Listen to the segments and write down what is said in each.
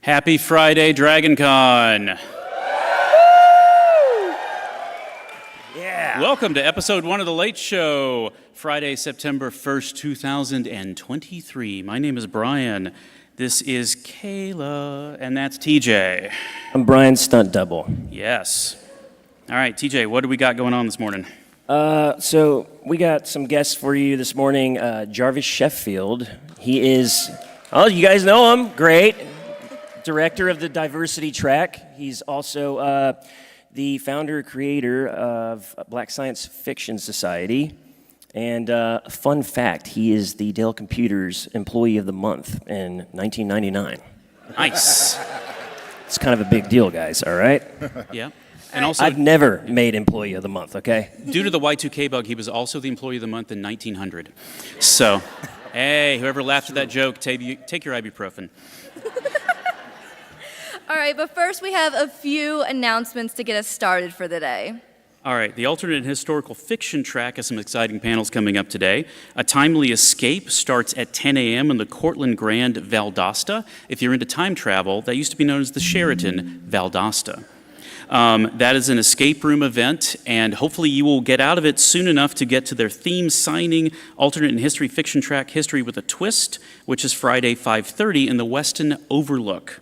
Happy Friday, DragonCon. Yeah. Welcome to episode 1 of The Late Show, Friday, September 1st, 2023. My name is Brian. This is Kayla, and that's TJ. I'm Brian's stunt double. Yes. All right, TJ, what do we got going on this morning? So we got some guests for you this morning. Jarvis Sheffield. He is, you guys know him, great. Director of the diversity track. He's also the founder, creator of Black Science Fiction Society. And fun fact, he is the Dell Computers Employee of the Month in 1999. Nice. It's kind of a big deal, guys, all right? Yeah. And also, I've never made Employee of the Month, okay? due to the Y2K bug, he was also the Employee of the Month in 1900. So, hey, whoever laughed at that joke, take your ibuprofen. All right, but first we have a few announcements to get us started for the day. All right, the alternate and historical fiction track has some exciting panels coming up today. A Timely Escape starts at 10 a.m. in the Cortland Grand Valdosta. If you're into time travel, that used to be known as the Sheraton Valdosta. That is an escape room event, and hopefully you will get out of it soon enough to get to their theme signing, alternate and history fiction track, History with a Twist, which is Friday, 5:30 in the Weston Overlook.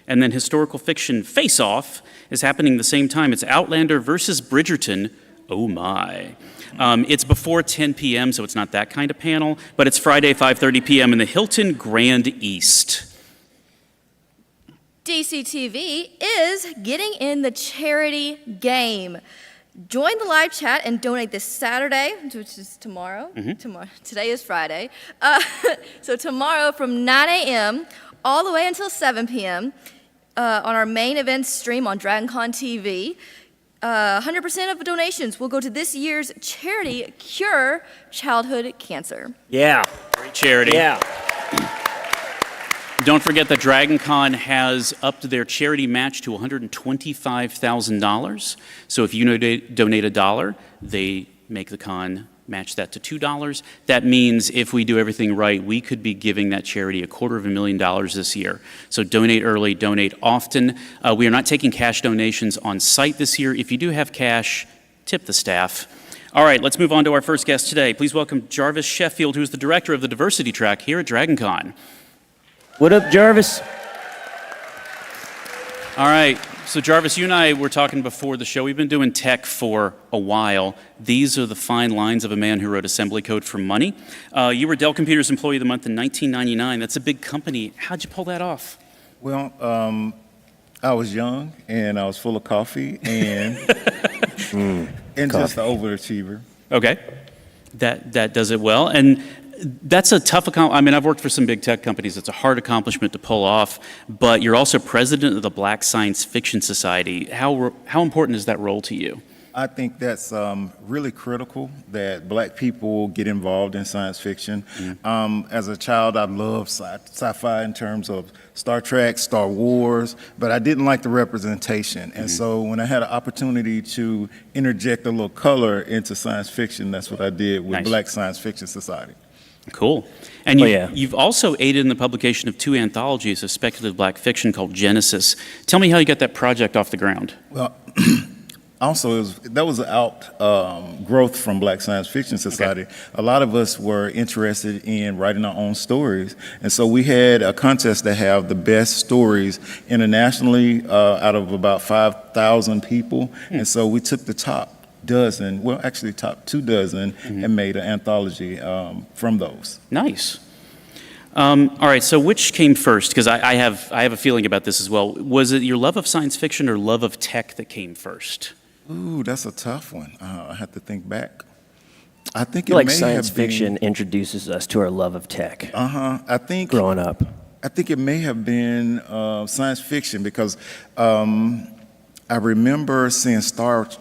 And then historical fiction Face Off is happening the same time. It's Outlander versus Bridgerton. Oh my. It's before 10 p.m., so it's not that kind of panel, but it's Friday, 5:30 p.m. in the Hilton Grand East. DCTV is getting in the charity game. Join the live chat and donate this Saturday, which is tomorrow. Today is Friday. So tomorrow from 9 a.m. all the way until 7 p.m. On our main events stream on DragonConTV. 100% of the donations will go to this year's charity, Cure Childhood Cancer. Yeah. Great charity. Yeah. Don't forget that DragonCon has upped their charity match to $125,000. So if you donate $1, they make the con match that to $2. That means if we do everything right, we could be giving that charity $250,000 this year. So donate early, donate often. We are not taking cash donations on site this year. If you do have cash, tip the staff. All right, let's move on to our first guest today. Please welcome Jarvis Sheffield, who's the director of the diversity track here at DragonCon. What up, Jarvis? All right, so Jarvis, you and I were talking before the show. We've been doing tech for a while. These are the fine lines of a man who wrote assembly code for money. You were Dell Computers Employee of the Month in 1999. That's a big company. How'd you pull that off? Well, I was young and I was full of coffee and and just an overachiever. Okay, that does it well. And that's a tough accomplishment. I mean, I've worked for some big tech companies. It's a hard accomplishment to pull off, but you're also president of the Black Science Fiction Society. How important is that role to you? I think that's really critical that black people get involved in science fiction. As a child, I loved sci-fi in terms of Star Trek, Star Wars, but I didn't like the representation. And so when I had an opportunity to interject a little color into science fiction, that's what I did with Black Science Fiction Society. Cool. And you've also aided in the publication of 2 anthologies of speculative black fiction called Genesis. Tell me how you got that project off the ground. Well, also, that was an outgrowth from Black Science Fiction Society. Okay. A lot of us were interested in writing our own stories, and so we had a contest to have the best stories internationally out of about 5,000 people, and so we took the top dozen, well, actually top 2 dozen, and made an anthology from those. Nice. All right, so which came first? Because I have a feeling about this as well. Was it your love of science fiction or love of tech that came first? Ooh, that's a tough one. I have to think back. I think I feel like science fiction introduces us to our love of tech. I think growing up. I think it may have been science fiction because I remember seeing Star Wars.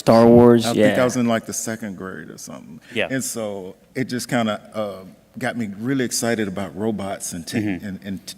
Star Wars, I think I was in like the 2nd grade or something. Yeah. And so it just kind of got me really excited about robots and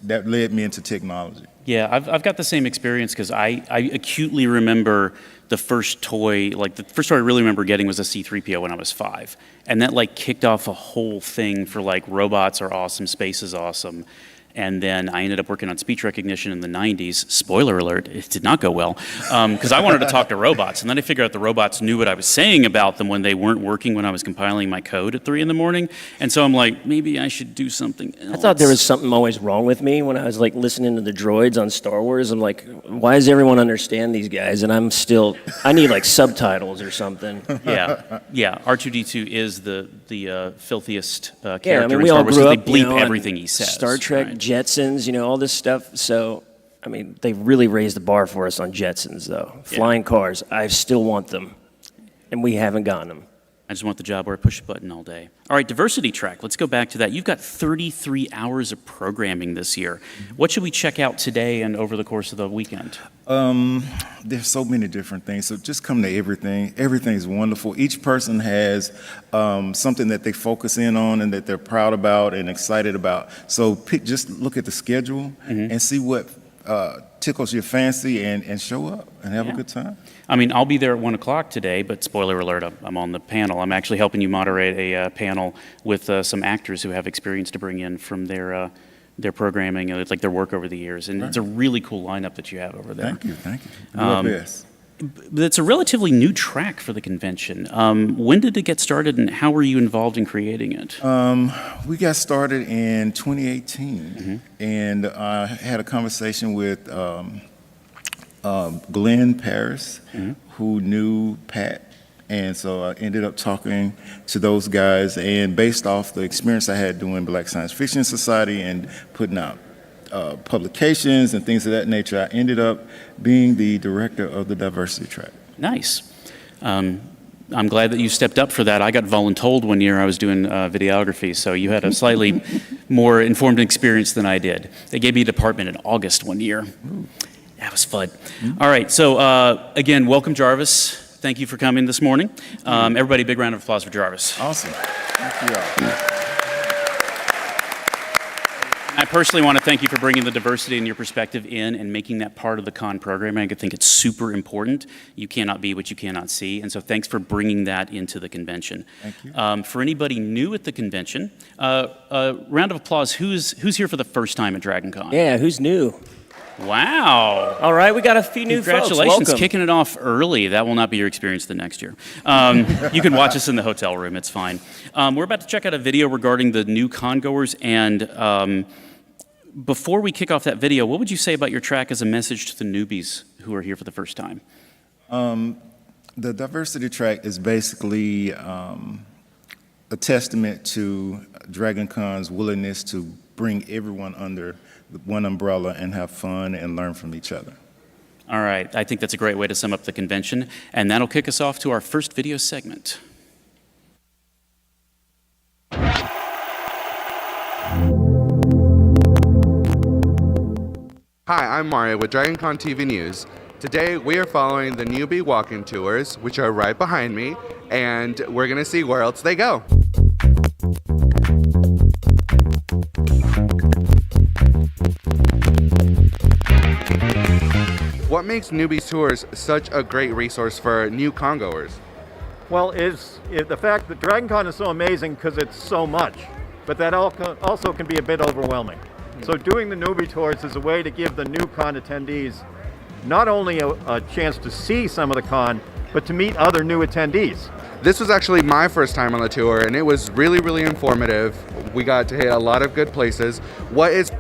that led me into technology. Yeah, I've got the same experience because I acutely remember the first toy, like the first toy I really remember getting was a C-3PO when I was 5. And that like kicked off a whole thing for like robots are awesome, space is awesome. And then I ended up working on speech recognition in the 90s. Spoiler alert, it did not go well, because I wanted to talk to robots. And then I figured out the robots knew what I was saying about them when they weren't working when I was compiling my code at 3 in the morning. And so I'm like, maybe I should do something else. I thought there was something always wrong with me when I was like listening to the droids on Star Wars. I'm like, why does everyone understand these guys? And I need like subtitles or something. Yeah. R2-D2 is the filthiest character Yeah, I mean, in we Star all Wars. grew They up, bleep on everything he says. Star Trek, right? Jetsons, all this stuff. So, I mean, they really raised the bar for us on Jetsons, though. Flying cars, I still want them, and we haven't gotten them. I just want the job where I push a button all day. All right, diversity track. Let's go back to that. You've got 33 hours of programming this year. What should we check out today and over the course of the weekend? There's so many different things. So just come to everything. Everything's wonderful. Each person has something that they focus in on and that they're proud about and excited about. So just look at the schedule and see what tickles your fancy and show up and have a good time. I mean, I'll be there at 1 o'clock today, but spoiler alert, I'm on the panel. I'm actually helping you moderate a panel with some actors who have experience to bring in from their programming, it's like their work over the years. And it's a really cool lineup that you have over there. Thank you. Do our best. But it's a relatively new track for the convention. When did it get started, and how were you involved in creating it? We got started in 2018, and I had a conversation with Glenn Paris, who knew Pat. And so I ended up talking to those guys, and based off the experience I had doing Black Science Fiction Society and putting out publications and things of that nature, I ended up being the director of the diversity track. Nice. I'm glad that you stepped up for that. I got voluntold one year. I was doing videography, so you had a slightly more informed experience than I did. They gave me a department in August one year. That was fun. All right, so again, welcome, Jarvis. Thank you for coming this morning. Everybody, big round of applause for Jarvis. Awesome. Thank you all. I personally want to thank you for bringing the diversity and your perspective in and making that part of the con program. I think it's super important. You cannot be what you cannot see, and so thanks for bringing that into the convention. Thank you. For anybody new at the convention, a round of applause. Who's here for the first time at DragonCon? Yeah, who's new? Wow. All right, we got a few new folks. Congratulations, Welcome. kicking it off early. That will not be your experience the next year. You can watch us in the hotel room, it's fine. We're about to check out a video regarding the new congoers, and before we kick off that video, what would you say about your track as a message to the newbies who are here for the first time? The diversity track is basically a testament to DragonCon's willingness to bring everyone under one umbrella and have fun and learn from each other. All right, I think that's a great way to sum up the convention, and that'll kick us off to our first video segment. Hi, I'm Mario with DragonConTV News. Today we are following the Newbie walk-in tours, which are right behind me, and we're gonna see where else they go. What makes Newbie tours such a great resource for new congoers? Well, is the fact that DragonCon is so amazing because it's so much, but that also can be a bit overwhelming. So doing the newbie tours is a way to give the new con attendees not only a chance to see some of the con, but to meet other new attendees. This was actually my first time on the tour, and it was really, really informative. We got to hit a lot of good places. What is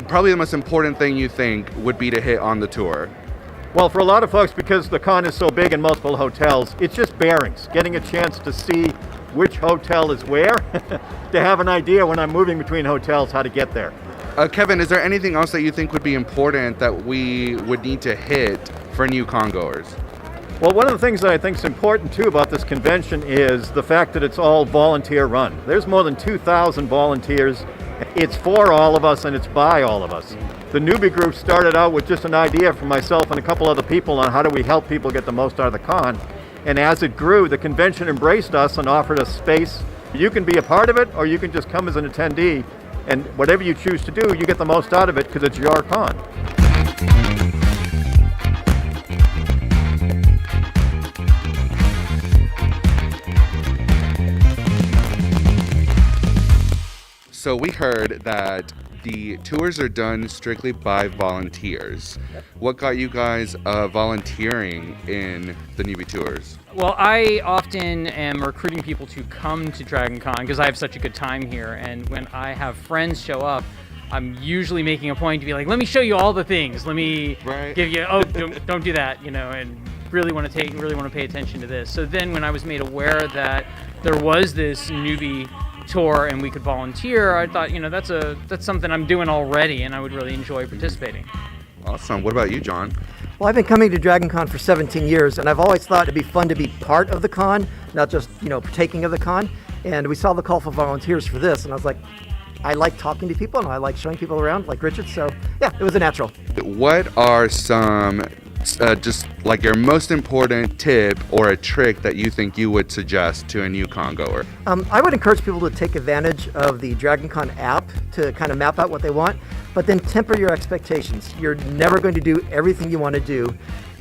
probably the most important thing you think would be to hit on the tour? Well, for a lot of folks, because the con is so big in multiple hotels, it's just bearings, getting a chance to see which hotel is where, to have an idea when I'm moving between hotels how to get there. Kevin, is there anything else that you think would be important that we would need to hit for new congoers? Well, one of the things that I think is important too about this convention is the fact that it's all volunteer run. There's more than 2,000 volunteers. It's for all of us and it's by all of us. The newbie group started out with just an idea from myself and a couple other people on how do we help people get the most out of the con. And as it grew, the convention embraced us and offered us space. You can be a part of it or you can just come as an attendee, and whatever you choose to do, you get the most out of it because it's your con. So we heard that the tours are done strictly by volunteers. What got you guys volunteering in the Newbie tours? Well, I often am recruiting people to come to DragonCon because I have such a good time here. And when I have friends show up, I'm usually making a point to be like, let me show you all the things. Let me give you, don't do that, and really want to pay attention to this. So then when I was made aware that there was this newbie tour and we could volunteer, I thought, that's something I'm doing already and I would really enjoy participating. Awesome. What about you, John? Well, I've been coming to DragonCon for 17 years, and I've always thought it'd be fun to be part of the con, not just, partaking of the con. And we saw the call for volunteers for this, and I was like, I like talking to people, and I like showing people around, like Richard, so yeah, it was a natural. What are some, just like your most important tip or a trick that you think you would suggest to a new con goer? I would encourage people to take advantage of the DragonCon app to kind of map out what they want, but then temper your expectations. You're never going to do everything you want to do,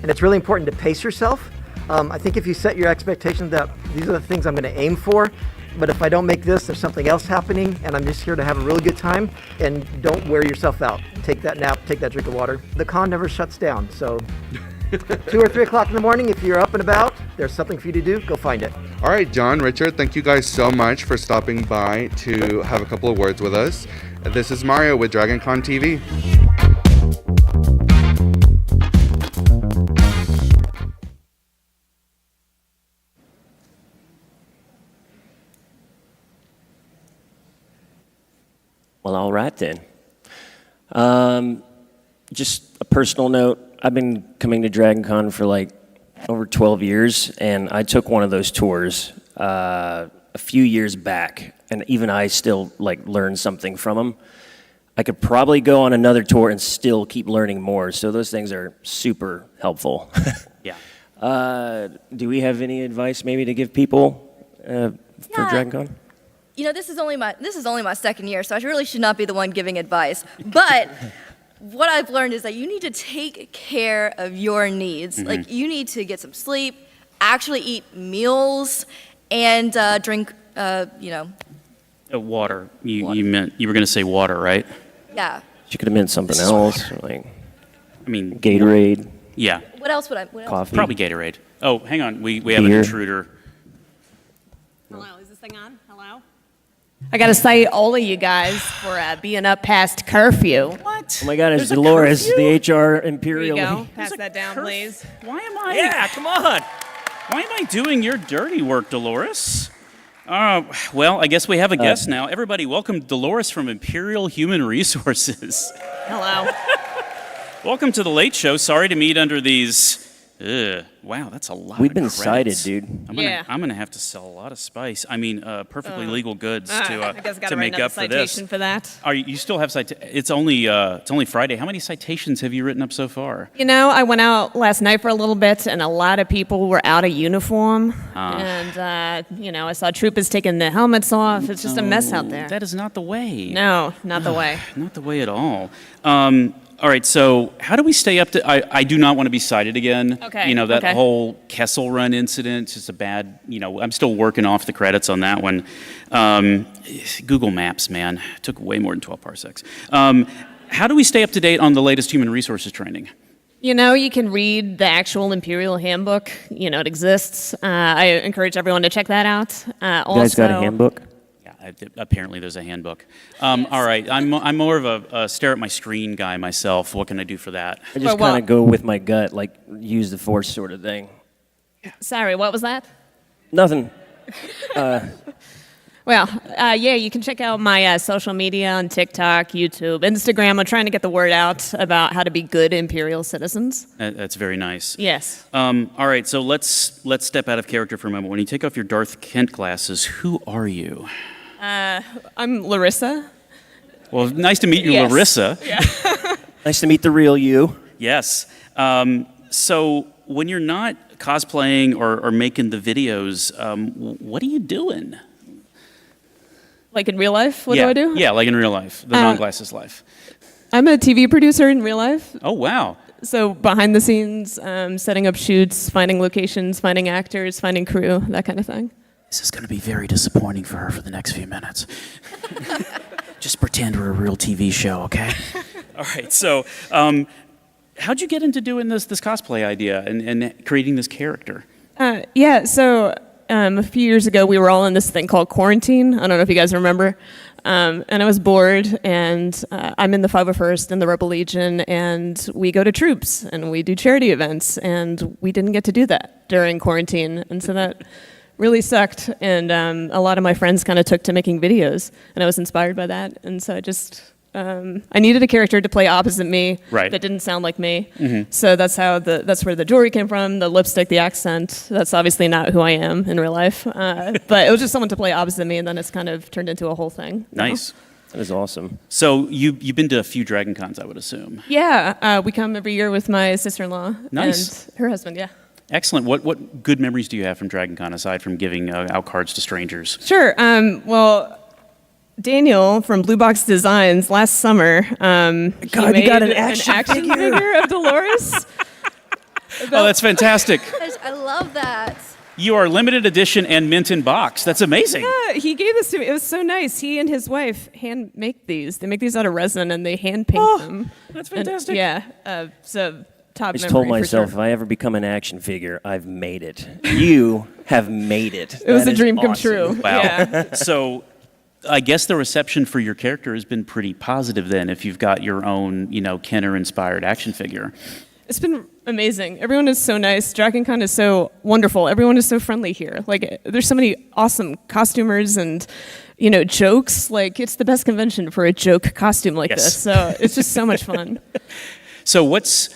and it's really important to pace yourself. I think if you set your expectations that these are the things I'm going to aim for, but if I don't make this, there's something else happening, and I'm just here to have a really good time, and don't wear yourself out. Take that nap, take that drink of water. The con never shuts down, so 2 or 3 o'clock in the morning, if you're up and about, there's something for you to do, go find it. All right, John, Richard, thank you guys so much for stopping by to have a couple of words with us. This is Mario with DragonConTV. Well, all right then. Just a personal note, I've been coming to DragonCon for like over 12 years, and I took one of those tours a few years back, and even I still learned something from them. I could probably go on another tour and still keep learning more, so those things are super helpful. Yeah. Do we have any advice maybe to give people for DragonCon? This is only my second year, so I really should not be the one giving advice. But what I've learned is that you need to take care of your needs. Mm-hmm. Like, you need to get some sleep, actually eat meals, and drink, Water. You were going to say water, right? Yeah. You could have meant something else, Gatorade. Gatorade, Yeah, What else? coffee. probably Gatorade. Oh, hang on. We have an Beer. intruder. Hello, is this thing on? Hello? I gotta cite all of you guys for being up past curfew. What? Oh my God, it's There's a Dolores, curfew? the HR Here Imperial. you go. League. Pass that down, please. Why am I? Yeah, come on. Why am I doing your dirty work, Dolores? Well, I guess we have a guest now. Everybody, welcome Dolores from Imperial Human Resources. Hello. Welcome to the Late Show. Sorry to meet under these. Wow, that's a lot. We've of been credits. cited, dude. Yeah. I'm gonna have to sell a lot of spice. Perfectly legal goods I to guess I gotta make write another up for this. citation for that. Are you still have It's only Friday. How many citations have you written up so far? I went out last night for a little bit, and a lot of people were out of uniform. And, I saw troopers taking their helmets off. It's just a mess out there. That is not the way. No, not the way. Not the way at all. All right, so how do we stay up to? I do not want to be cited again. Okay, That okay. whole Kessel Run incident, just a bad. I'm still working off the credits on that one. Google Maps, man, took way more than 12 parsecs. How do we stay up to date on the latest human resources training? You can read the actual Imperial Handbook. It exists. I encourage everyone to check that out. You guys got a handbook? Yeah, apparently there's a handbook. All right, I'm more of a stare at my screen guy myself. What can I do for that? I just kind of go with my gut, use the force sort of thing. Sorry, what was that? Nothing. You can check out my social media on TikTok, YouTube, Instagram. I'm trying to get the word out about how to be good Imperial citizens. That's very nice. Yes. All right, so let's step out of character for a moment. When you take off your Darth Kent glasses, who are you? I'm Larissa. Well, nice to meet you, Yes. Larissa. Nice to meet the real you. Yes. So when you're not cosplaying or making the videos, what are you doing? Like in real life? What do I do? Yeah, like in real life, the non-glasses life. I'm a TV producer in real life. Oh, wow. So behind the scenes, setting up shoots, finding locations, finding actors, finding crew, that kind of thing. This is going to be very disappointing for her for the next few minutes. Just pretend we're a real TV show, okay? All right, so how'd you get into doing this cosplay idea and creating this character? So a few years ago, we were all in this thing called quarantine. I don't know if you guys remember. And I was bored, and I'm in the 501st in the Rebel Legion, and we go to troops, and we do charity events, and we didn't get to do that during quarantine, and so that really sucked. And a lot of my friends kind of took to making videos, and I was inspired by that, and so I just... I needed a character to play opposite me that didn't sound like me. Mm-hmm. So that's where the jewelry came from, the lipstick, the accent. That's obviously not who I am in real life. But it was just someone to play opposite me, and then it's kind of turned into a whole thing. Nice. That is awesome. So you've been to a few DragonCons, I would assume. Yeah, we come every year with my sister-in-law Nice. and her husband, yeah. Excellent. What good memories do you have from DragonCon, aside from giving out cards to strangers? Sure. Well... Daniel from Blue Box Designs last summer, he made you got an action figure of Dolores. Oh, that's fantastic. I love that. You are limited edition and mint in box. That's amazing. Yeah, he gave this to me. It was so nice. He and his wife hand make these. They make these out of resin and they hand paint them. That's fantastic. So top I just memory told for myself, sure. if I ever become an action figure, I've made it. You have made it. It was That a is dream come awesome. true. Wow. Yeah. So I guess the reception for your character has been pretty positive then, if you've got your own, Kenner-inspired action figure. It's been amazing. Everyone is so nice. DragonCon is so wonderful. Everyone is so friendly here. Like, there's so many awesome costumers and, jokes. Like, it's the best convention for a joke costume like Yes. this. So it's just so much fun. So what's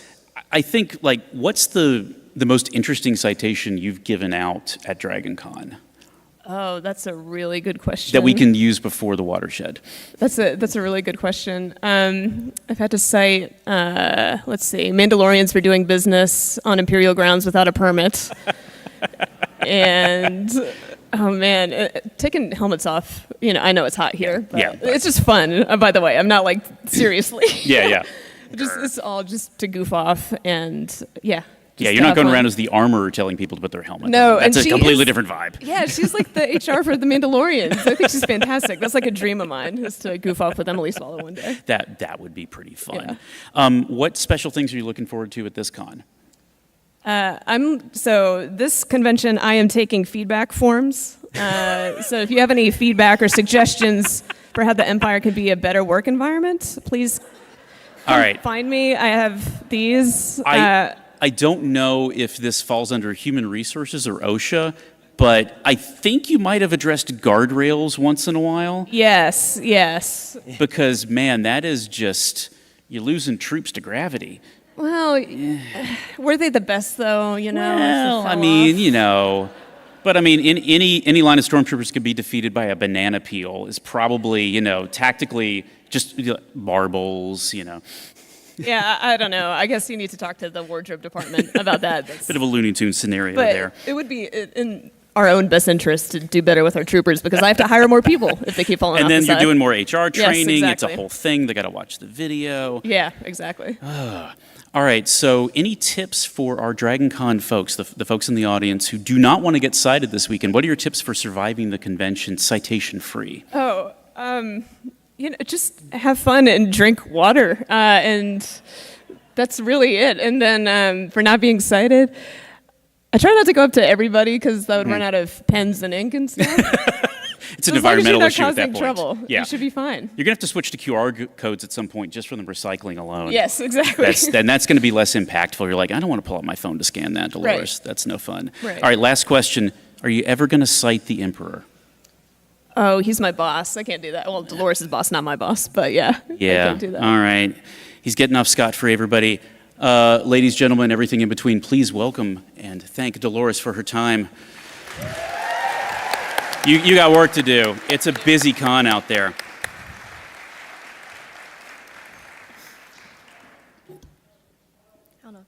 the most interesting citation you've given out at DragonCon Oh, that's a really good question. that we can use before the watershed? That's a really good question. I've had to cite, let's see, Mandalorians for doing business on Imperial grounds without a permit. And, oh man, taking helmets off, I know it's hot here, but it's just fun, by the way. I'm not like, seriously. Yeah. It's all just to goof off and, yeah. Yeah, you're not going around as the armorer telling people to put their helmet No, on. That's and a completely different vibe. Yeah, she's like the HR for the Mandalorians. I think she's fantastic. That's like a dream of mine, is to goof off with Emily Swallow one day. That would be pretty fun. Yeah. What special things are you looking forward to at this con? This convention, I am taking feedback forms. So if you have any feedback or suggestions for how the Empire can be a better work environment, please find me. I have these. I don't know if this falls under Human Resources or OSHA, but I think you might have addressed guardrails once in a while. Yes. Because, man, that is just, you're losing troops to gravity. Well, were they the best, though, Well, I mean, but I mean, in any line of stormtroopers could be defeated by a banana peel is probably, tactically just marbles, Yeah, I don't know. I guess you need to talk to the wardrobe department about that. Bit of a Looney Tunes scenario But there. it would be in our own best interest to do better with our troopers because I have to hire more people if they keep falling off And then the you're side. doing more HR training. Yes, It's a exactly. whole thing. They got to watch the video. Yeah, exactly. All right, so any tips for our DragonCon folks, the folks in the audience who do not want to get cited this weekend? What are your tips for surviving the convention citation-free? Just have fun and drink water, and that's really it. And then for not being cited, I try not to go up to everybody because that would run out of pens and ink and stuff. It's an As long as you're environmental not issue at that causing point. trouble, Yeah. you should be fine. You're going to have to switch to QR codes at some point just for the recycling alone. Yes, exactly. That's going to be less impactful. You're like, I don't want to pull out my phone to scan that, Dolores. Right. That's no fun. Right. All right, last question. Are you ever going to cite the Emperor? Oh, he's my boss. I can't do that. Well, Dolores' boss, not my boss, but yeah. Yeah. I can't do that. All right. He's getting off scot-free, everybody. Ladies, gentlemen, everything in between, please welcome and thank Dolores for her time. You got work to do. It's a busy con out there. I don't know if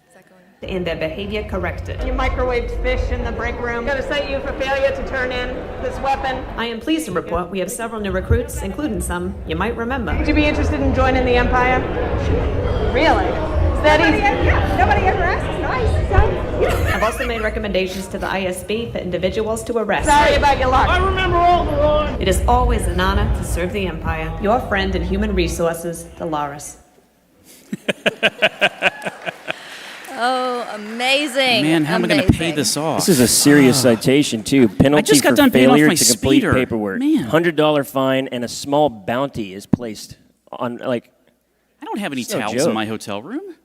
is that going? And their behavior corrected. You microwaved fish in the break room. Gonna cite you for failure to turn in this weapon. I am pleased to report we have several new recruits, including some you might remember. Would you be interested in joining the Empire? Really? Is that easy? Yeah, nobody ever asks. Nice. So, I've also made recommendations to the ISB for individuals to arrest. Sorry about your luck. I remember all the wrong. It is always an honor to serve the Empire. Your friend in human resources, Dolores. Oh, amazing. Man, how am I going to pay Amazing. this off? This is a serious citation, too. Penalty just got for done paying off failure my to complete speeder. paperwork. Man. $100 fine and a small bounty is placed on, like, I don't have any It's no towels joke. in my hotel room.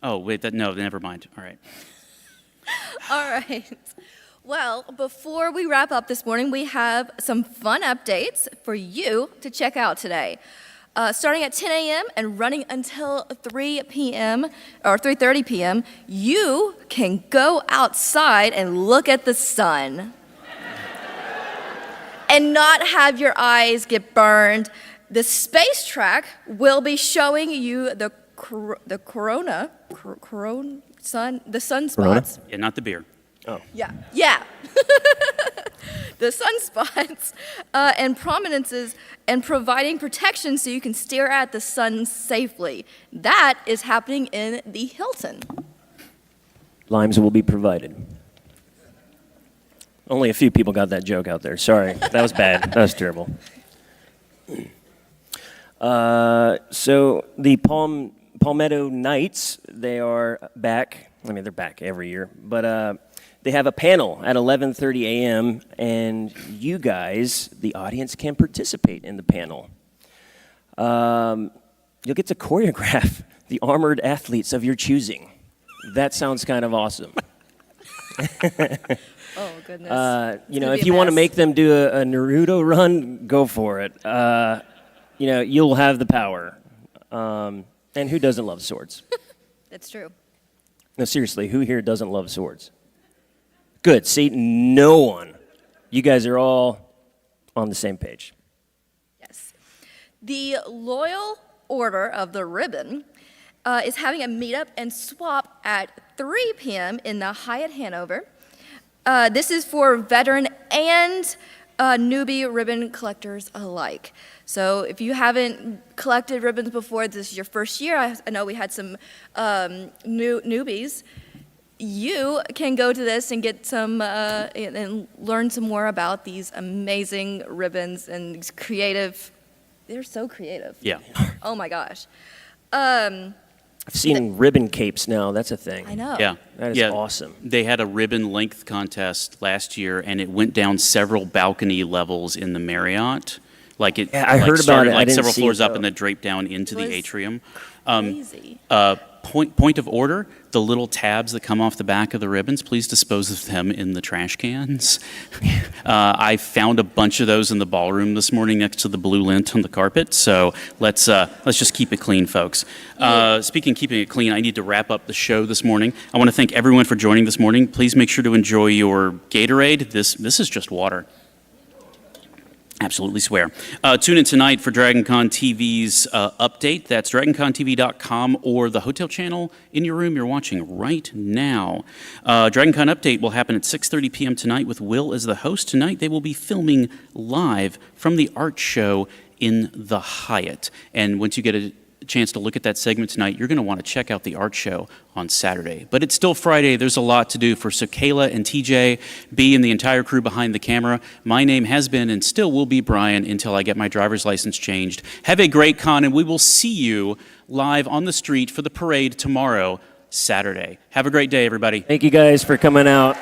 Oh, wait, no, never mind. All right. All right. Well, before we wrap up this morning, we have some fun updates for you to check out today. Starting at 10 a.m. and running until 3 p.m. or 3:30 p.m., you can go outside and look at the sun and not have your eyes get burned. The space track will be showing you the sunspots. Yeah, not the beer. Yeah. The sunspots and prominences and providing protection so you can stare at the sun safely. That is happening in the Hilton. limes will be provided. Only a few people got that joke out there. Sorry. That was bad. That was terrible. So the Palmetto Knights, they are back. I mean, they're back every year. But they have a panel at 11:30 a.m., and you guys, the audience, can participate in the panel. You'll get to choreograph the armored athletes of your choosing. That sounds kind of awesome. Oh, goodness. If you want to make them do a Naruto run, go for it. You'll have the power. And who doesn't love swords? It's true. No, seriously, who here doesn't love swords? Good. See, no one. You guys are all on the same page. Yes. The Loyal Order of the Ribbon is having a meetup and swap at 3 p.m. in the Hyatt Hanover. This is for veteran and newbie ribbon collectors alike. So if you haven't collected ribbons before, this is your first year. I know we had some newbies. You can go to this and get some and learn some more about these amazing ribbons and these creative. They're so creative. Yeah. Oh my gosh. I've seen ribbon capes now. That's a thing. I know. Yeah. That is awesome. They had a ribbon length contest last year, and it went down several balcony levels in the Marriott. Like it, I heard about started it. I like didn't several see floors it, up though. and then draped down into the was atrium. Crazy. Point of order: the little tabs that come off the back of the ribbons, please dispose of them in the trash cans. I found a bunch of those in the ballroom this morning next to the blue lint on the carpet. So let's just keep it clean, folks. Speaking of keeping it clean, I need to wrap up the show this morning. I want to thank everyone for joining this morning. Please make sure to enjoy your Gatorade. This is just water. Absolutely swear. Tune in tonight for DragonCon TV's update. That's DragonConTV.com or the hotel channel in your room you're watching right now. DragonCon update will happen at 6:30 p.m. tonight with Will as the host. Tonight they will be filming live from the art show in the Hyatt. And once you get a chance to look at that segment tonight, you're going to want to check out the art show on Saturday. But it's still Friday. There's a lot to do for Kayla and TJ, B, and the entire crew behind the camera. My name has been and still will be Brian until I get my driver's license changed. Have a great con, and we will see you live on the street for the parade tomorrow, Saturday. Have a great day, everybody. Thank you guys for coming out.